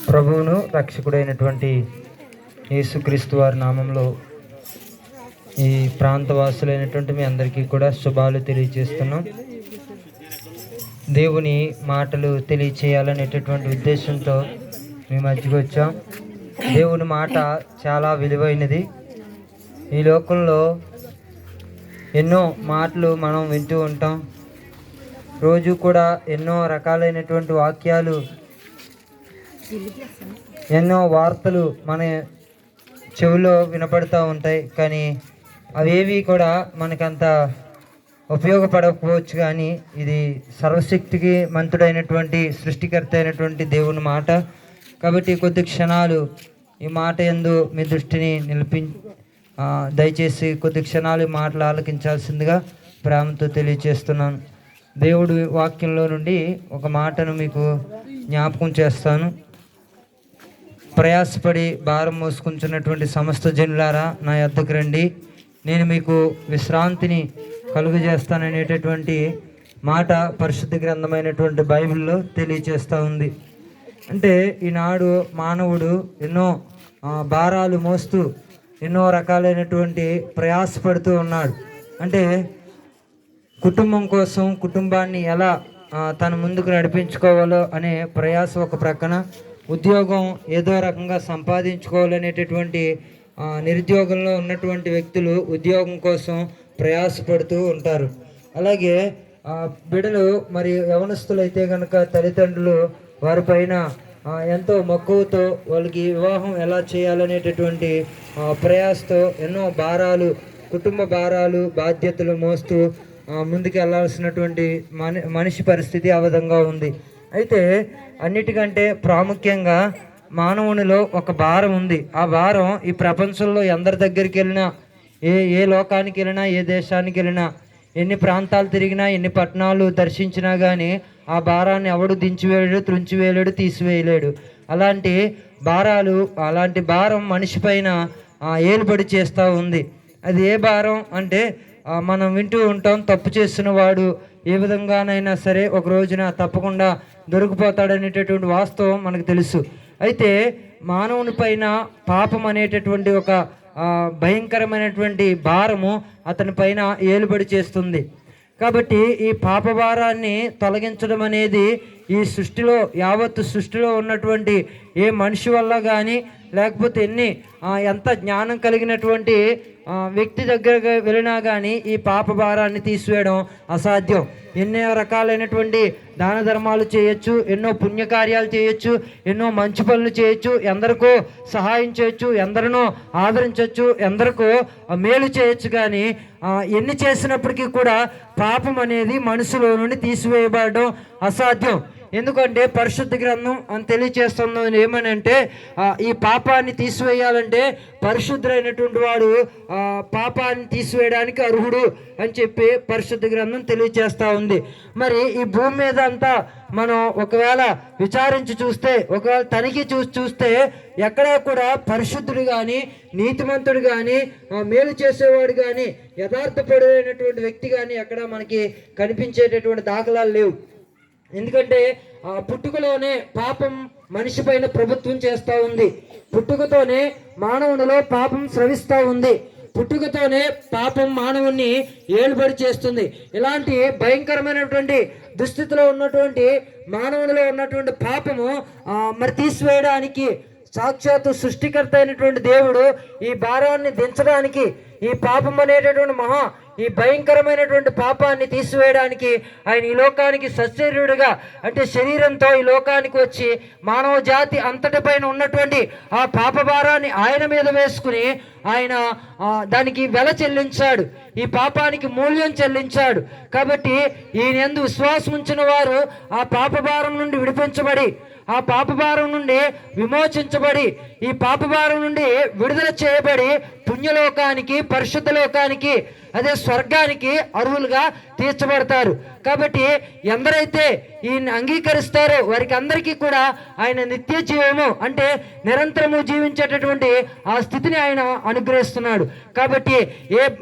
ప్రభువును రక్షకుడైనటువంటి యేసుక్రీస్తు వారి నామంలో ఈ ప్రాంతవాసులైనటువంటి మీ అందరికీ కూడా శుభాలు తెలియజేస్తున్నాం. దేవుని మాటలు తెలియచేయాలనేటటువంటి ఉద్దేశంతో మీ మధ్యకు వచ్చాం. దేవుని మాట చాలా విలువైనది. ఈ లోకంలో ఎన్నో మాటలు మనం వింటూ ఉంటాం. రోజు కూడా ఎన్నో రకాలైనటువంటి వాక్యాలు, ఎన్నో వార్తలు మన చెవిలో వినపడుతూ ఉంటాయి. కానీ అవేవి కూడా మనకంత ఉపయోగపడకపోవచ్చు. కానీ ఇది సర్వశక్తికి మంతుడైనటువంటి సృష్టికర్త అయినటువంటి దేవుని మాట. కాబట్టి కొద్ది క్షణాలు ఈ మాట యందు మీ దృష్టిని దయచేసి కొద్ది క్షణాలు మాటలు ఆలకించాల్సిందిగా ప్రేమతో తెలియజేస్తున్నాను. దేవుడి వాక్యంలో నుండి ఒక మాటను మీకు జ్ఞాపకం చేస్తాను. ప్రయాసపడి భారం మోసుకుంటున్నటువంటి సమస్త జనులారా నా యొద్దకు రండి, నేను మీకు విశ్రాంతిని కలుగజేస్తాననేటటువంటి మాట పరిశుద్ధ గ్రంథమైనటువంటి బైబిల్లో తెలియజేస్తూ ఉంది. అంటే ఈనాడు మానవుడు ఎన్నో భారాలు మోస్తూ ఎన్నో రకాలైనటువంటి ప్రయాసపడుతూ ఉన్నాడు. అంటే కుటుంబం కోసం కుటుంబాన్ని ఎలా తన ముందుకు నడిపించుకోవాలో అనే ప్రయాస ఒక ప్రక్కన, ఉద్యోగం ఏదో రకంగా సంపాదించుకోవాలనేటటువంటి నిరుద్యోగంలో ఉన్నటువంటి వ్యక్తులు ఉద్యోగం కోసం ప్రయాసపడుతూ ఉంటారు. అలాగే బిడ్డలు మరి యవనస్తులైతే కనుక తల్లిదండ్రులు వారిపైన ఎంతో మక్కువతో వాళ్ళకి వివాహం ఎలా చేయాలనేటటువంటి ప్రయాసతో ఎన్నో భారాలు, కుటుంబ భారాలు, బాధ్యతలు మోస్తూ ముందుకు వెళ్ళాల్సినటువంటి మనిషి పరిస్థితి ఆ విధంగా ఉంది. అయితే అన్నిటికంటే ప్రాముఖ్యంగా మానవునిలో ఒక భారం ఉంది. ఆ భారం ఈ ప్రపంచంలో ఎందరి దగ్గరికి వెళ్ళినా, ఏ లోకానికి వెళ్ళినా, ఏ దేశానికి వెళ్ళినా, ఎన్ని ప్రాంతాలు తిరిగినా, ఎన్ని పట్టణాలు దర్శించినా కానీ ఆ భారాన్ని ఎవడు దించివేయలేడు, త్రుంచివేయలేడు, తీసివేయలేడు. అలాంటి భారం మనిషి పైన ఏలుబడి చేస్తూ ఉంది. అది ఏ భారం అంటే మనం వింటూ ఉంటాం, తప్పు చేస్తున్న వాడు ఏ విధంగానైనా సరే ఒక రోజున తప్పకుండా దొరికిపోతాడనేటటువంటి వాస్తవం మనకు తెలుసు. అయితే మానవుని పైన పాపం అనేటటువంటి ఒక భయంకరమైనటువంటి భారము అతని పైన ఏలుబడి చేస్తుంది. కాబట్టి ఈ పాప భారాన్ని తొలగించడం అనేది ఈ సృష్టిలో, యావత్తు సృష్టిలో ఉన్నటువంటి ఏ మనిషి వల్ల కానీ, లేకపోతే ఎంత జ్ఞానం కలిగినటువంటి వ్యక్తి దగ్గరగా వెళ్ళినా కానీ ఈ పాప భారాన్ని తీసివేయడం అసాధ్యం. ఎన్నో రకాలైనటువంటి దాన ధర్మాలు చేయొచ్చు, ఎన్నో పుణ్యకార్యాలు చేయొచ్చు, ఎన్నో మంచి పనులు చేయొచ్చు, ఎందరికో సహాయం చేయొచ్చు, ఎందరినో ఆదరించవచ్చు, ఎందరికో మేలు చేయొచ్చు. కానీ ఎన్ని చేసినప్పటికీ కూడా పాపం అనేది మనసులో నుండి తీసివేయబడడం అసాధ్యం. ఎందుకంటే పరిశుద్ధ గ్రంథం అని తెలియచేస్తున్నది ఏమని అంటే, ఈ పాపాన్ని తీసివేయాలంటే పరిశుద్ధుడైనటువంటి వాడు పాపాన్ని తీసివేయడానికి అర్హుడు అని చెప్పి పరిశుద్ధ గ్రంథం తెలియచేస్తూ ఉంది. మరి ఈ భూమి మీద అంతా మనం ఒకవేళ విచారించి చూస్తే, ఒకవేళ తనిఖీ చూస్తే ఎక్కడా కూడా పరిశుద్ధుడు కానీ, నీతిమంతుడు కానీ, మేలు చేసేవాడు కానీ, యథార్థపడైనటువంటి వ్యక్తి కానీ ఎక్కడ మనకి కనిపించేటటువంటి దాఖలాలు లేవు. ఎందుకంటే పుట్టుకలోనే పాపం మనిషి పైన ప్రభుత్వం చేస్తూ ఉంది. పుట్టుకతోనే మానవునిలో పాపం స్రవిస్తూ ఉంది. పుట్టుకతోనే పాపం మానవుని ఏలుబడి చేస్తుంది. ఇలాంటి భయంకరమైనటువంటి దుస్థితిలో ఉన్నటువంటి మానవునిలో ఉన్నటువంటి పాపము మరి తీసివేయడానికి సాక్షాత్తు సృష్టికర్త అయినటువంటి దేవుడు ఈ భారాన్ని దించడానికి, ఈ పాపం అనేటటువంటి ఈ భయంకరమైనటువంటి పాపాన్ని తీసివేయడానికి ఆయన ఈ లోకానికి సశరీరుడుగా, అంటే శరీరంతో ఈ లోకానికి వచ్చి మానవ జాతి అంతటిపైన ఉన్నటువంటి ఆ పాప భారాన్ని ఆయన మీద వేసుకుని ఆయన దానికి వెల చెల్లించాడు, ఈ పాపానికి మూల్యం చెల్లించాడు. కాబట్టి ఈయన యందు విశ్వాసం ఉంచిన వారు ఆ పాప భారం నుండి విడిపించబడి, ఆ పాపభారం నుండి విమోచించబడి, ఈ పాపభారం నుండి విడుదల చేయబడి పుణ్యలోకానికి, పరిశుద్ధ లోకానికి, అదే స్వర్గానికి అర్హులుగా తీర్చబడతారు. కాబట్టి ఎందరైతే ఈయన్ని అంగీకరిస్తారో వారికి అందరికీ కూడా ఆయన నిత్య జీవము అంటే నిరంతరము జీవించేటటువంటి ఆ స్థితిని ఆయన అనుగ్రహిస్తున్నాడు. కాబట్టి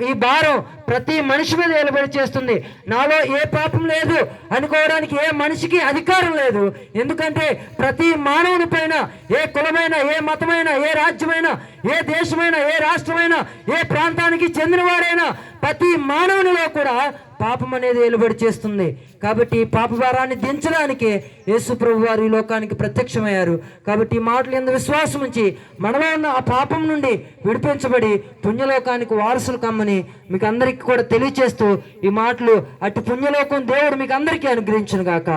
ఈ భారం ప్రతి మనిషి మీద నిలబడి చేస్తుంది. నాలో ఏ పాపం లేదు అనుకోవడానికి ఏ మనిషికి అధికారం లేదు. ఎందుకంటే ప్రతి మానవుని పైన ఏ కులమైన, ఏ మతమైన, ఏ రాజ్యమైన, ఏ దేశమైన, ఏ రాష్ట్రమైన, ఏ ప్రాంతానికి చెందినవాడైనా ప్రతి మానవునిలో కూడా పాపం అనేది వెలుబడి చేస్తుంది. కాబట్టి పాప భారాన్ని దించడానికి యేసు ప్రభు వారు ఈ లోకానికి ప్రత్యక్షమయ్యారు. కాబట్టి ఈ మాటలు ఎందు విశ్వాసం ఉంచి మనలో ఉన్న ఆ పాపం నుండి విడిపించబడి పుణ్యలోకానికి వారసులు కమ్మని మీకు అందరికీ కూడా తెలియచేస్తూ ఈ మాటలు అటు పుణ్యలోకం దేవుడు మీకు అందరికీ అనుగ్రహించును గాక.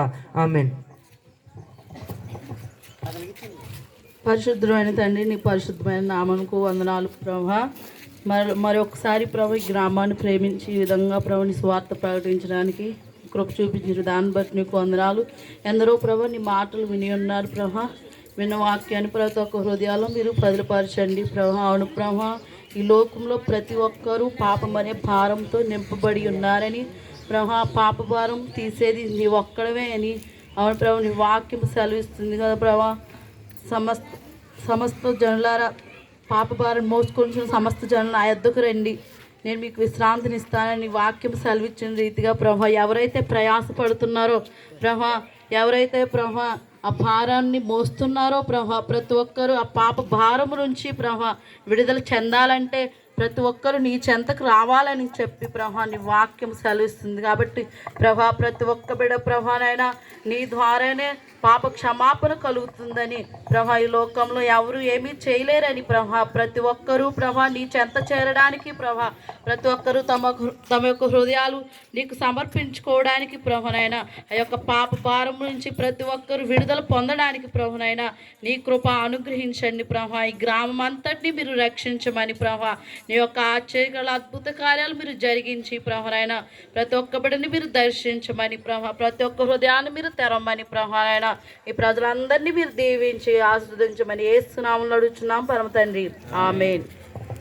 ఆమేన్. పరిశుద్ధమైన తండ్రి, నీ పరిశుద్ధమైన నామముకు వందనాలు ప్రభా. మరొకసారి ప్రభు ఈ గ్రామాన్ని ప్రేమించి ఈ విధంగా ప్రభుని స్వార్థ ప్రకటించడానికి కృప చూపించారు. దాన్ని బట్టి నీకు వందనాలు. ఎందరో ప్రభు నీ మాటలు విని ఉన్నారు ప్రభా. విన్న వాక్యాన్ని ప్రతి ఒక్క హృదయాల్లో మీరు బదిలిపరచండి ప్రభా. అవును ప్రభా, ఈ లోకంలో ప్రతి ఒక్కరూ పాపం అనే భారంతో నింపబడి ఉన్నారని ప్రభా. పాప భారం తీసేది నీ ఒక్కడమే అని అవును ప్రభు నీ వాక్యం సెలవిస్తుంది కదా ప్రభా. సమస్త జనులారా పాప భారం మోసుకొంచిన సమస్త జనులు నా యొద్దకు రండి, నేను మీకు విశ్రాంతిని ఇస్తానని వాక్యం సెలవిచ్చిన రీతిగా ప్రభా ఎవరైతే ప్రయాసపడుతున్నారో ప్రభా, ఎవరైతే ప్రభా ఆ భారాన్ని మోస్తున్నారో ప్రభా, ప్రతి ఒక్కరూ ఆ పాప భారం నుంచి ప్రభా విడుదల చెందాలంటే ప్రతి ఒక్కరు నీ చెంతకు రావాలని చెప్పి ప్రభా నీ వాక్యం సెలవిస్తుంది. కాబట్టి ప్రభా ప్రతి ఒక్క బిడ్డ ప్రభానైనా నీ ద్వారానే పాప క్షమాపణ కలుగుతుందని ప్రభా, ఈ లోకంలో ఎవరు ఏమీ చేయలేరని ప్రభా, ప్రతి ఒక్కరూ ప్రభా నీ చెంత చేరడానికి ప్రభా, ప్రతి ఒక్కరూ తమ యొక్క హృదయాలు నీకు సమర్పించుకోవడానికి ప్రభునైనా ఆ యొక్క పాప భారం నుంచి ప్రతి ఒక్కరు విడుదల పొందడానికి ప్రభునైనా నీ కృప అనుగ్రహించండి ప్రభా. ఈ గ్రామం అంతటినీ మీరు రక్షించమని ప్రభా, నీ యొక్క ఆశ్చర్యగల అద్భుత కార్యాలు మీరు జరిగించి ప్రభునైనా ప్రతి ఒక్క బిడ్డని మీరు దర్శించమని ప్రభా, ప్రతి ఒక్క హృదయాన్ని మీరు తెరవమని ప్రభునైనా ఈ ప్రజలందరినీ మీరు దీవించి ఆస్వాదించమని యేసు నామములో అడుగుచున్నాం పరమ తండ్రి. ఆమేన్.